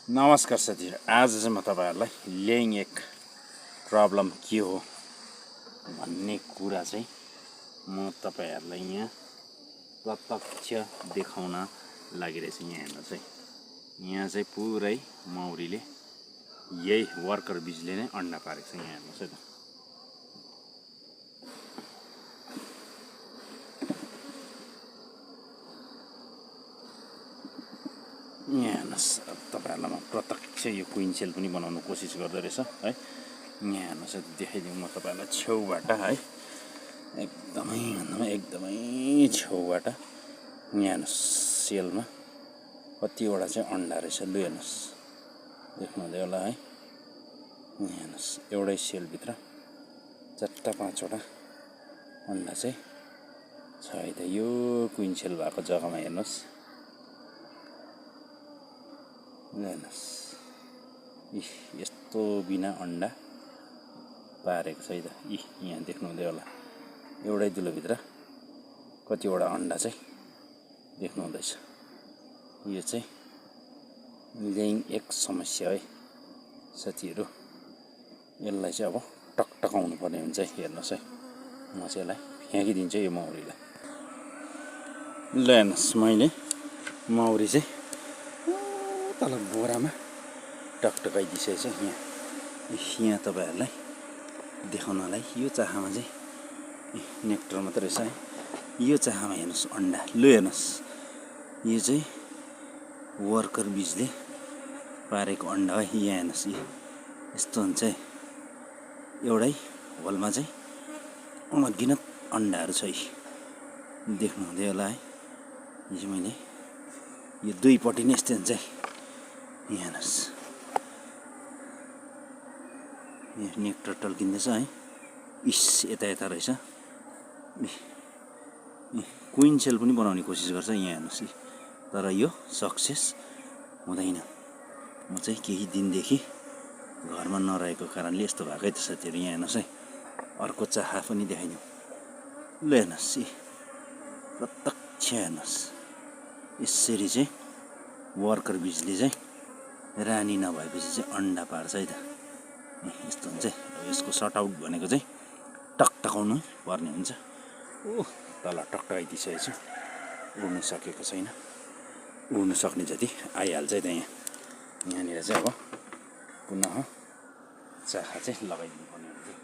नमस्कार साथीहरु, आज चाहिँ म तपाईहरुलाई ल्याइङ एक प्रब्लम के हो भन्ने कुरा चाहिँ म तपाईहरुलाई यहाँ प्रत्यक्ष देखाउन लागिरहेछु। यहाँ हेर्नुस् है, यहाँ चाहिँ पुरै मौरीले यही वर्कर बीजले नै अन्डा पारेको छ। यहाँ हेर्नुस् है त, यहाँ हेर्नुस् तपाईहरुलाई म प्रत्यक्ष यो क्वीन सेल पनि बनाउन कोसिस गर्दै रहेछ है। यहाँ हेर्नुस् देखाइदिउँ म तपाईहरुलाई छेउबाट है, एकदमै छेउबाट। यहाँ हेर्नुस् सेलमा कतिवटा चाहिँ अन्डा रहेछ। लु हेर्नुस्, देख्नुहुँदै होला है। यहाँ हेर्नुस् एउटै सेलभित्र 4-5वटा अन्डा चाहिँ छ है त। यो क्वीन सेल भएको जग्गामा हेर्नुस्, हेर्नुस् यस्तो बिना अन्डा पारेको छ है त। यहाँ देख्नुहुँदै होला एउटै दुलोभित्र कतिवटा अन्डा चाहिँ देख्नुहुँदैछ। यो चाहिँ ल्याइङ एक समस्या है साथीहरु। यसलाई चाहिँ अब टकटकाउनु पर्ने हुन्छ है। हेर्नुस् है, म चाहिँ यसलाई फ्याँकिदिन्छु यो मौरीलाई। ल हेर्नुस्, मैले मौरी चाहिँ तल बोरामा टकटकाइदिइसकेको छ। यहाँ तपाईहरुलाई देखाउनलाई यो चाहामा चाहिँ नेक्टर मात्र रहेछ है। यो चाहामा हेर्नुस् अन्डा। लु हेर्नुस्, यो चाहिँ वर्कर बीजले पारेको अन्डा है। यहाँ हेर्नुस्, यस्तो हुन्छ है। एउटै होलमा चाहिँ अनगिनत अन्डाहरू छ है, देख्नुहुँदै होला है। यो चाहिँ मैले यो दुईपट्टि नै यस्तै हुन्छ है। यहाँ हेर्नुस्, यहाँ नेक्टर टल्किँदैछ है। यता रहेछ। क्वीन सेल पनि बनाउने कोसिस गर्छ। यहाँ हेर्नुस्, तर यो सक्सेस हुँदैन। म चाहिँ केही दिनदेखि घरमा नरहेको कारणले यस्तो भएको है त साथीहरु। यहाँ हेर्नुस् है, अर्को चाहा पनि देखाइदिउँ। ल हेर्नुस्, प्रत्यक्ष हेर्नुस्, यसरी चाहिँ वर्कर बीजले चाहिँ रानी नभएपछि चाहिँ अन्डा पार्छ है त। यस्तो हुन्छ है। यसको सर्ट आउट भनेको चाहिँ टकटकाउनु पर्ने हुन्छ। तल टकटकाइदिइसकेको छु, उड्नु सकेको छैन। उड्नु सक्ने जति आइहाल्छ है त। यहाँनिर चाहिँ अब पुनः चाहा चाहिँ लगाइदिनु पर्ने हुन्छ।